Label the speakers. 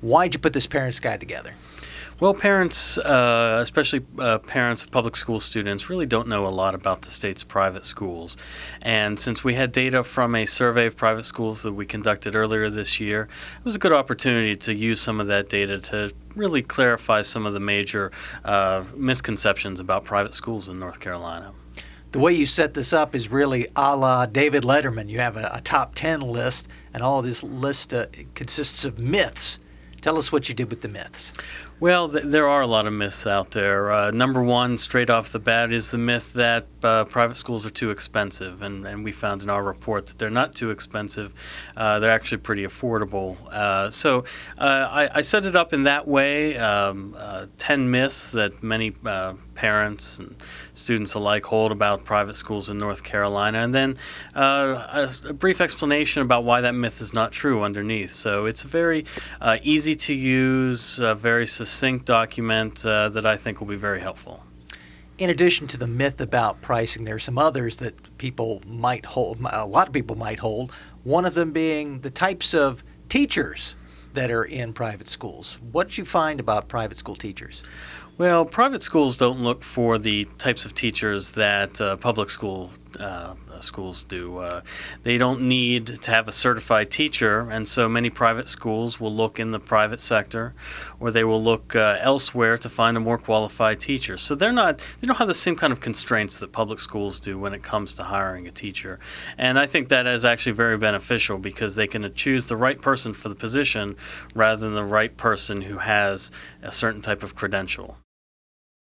Speaker 1: Why'd you put this parents' guide together?
Speaker 2: Well, parents, especially parents of public school students, really don't know a lot about the state's private schools. And since we had data from a survey of private schools that we conducted earlier this year, it was a good opportunity to use some of that data to really clarify some of the major misconceptions about private schools in North Carolina.
Speaker 1: The way you set this up is really a la David Letterman. You have a top 10 list, and all of this list consists of myths. Tell us what you did with the myths.
Speaker 2: Well, there are a lot of myths out there. Number one, straight off the bat, is the myth that private schools are too expensive. And we found in our report that they're not too expensive. They're actually pretty affordable. So I set it up in that way, 10 myths that many parents and students alike hold about private schools in North Carolina, and then a brief explanation about why that myth is not true underneath. So it's a very easy to use, very succinct document that I think will be very helpful.
Speaker 1: In addition to the myth about pricing, there are some others that people might hold, a lot of people might hold, one of them being the types of teachers that are in private schools. What did you find about private school teachers?
Speaker 2: Well, private schools don't look for the types of teachers that public schools do. They don't need to have a certified teacher, and so many private schools will look in the private sector, or they will look elsewhere to find a more qualified teacher. So they don't have the same kind of constraints that public schools do when it comes to hiring a teacher. And I think that is actually very beneficial because they can choose the right person for the position rather than the right person who has a certain type of credential.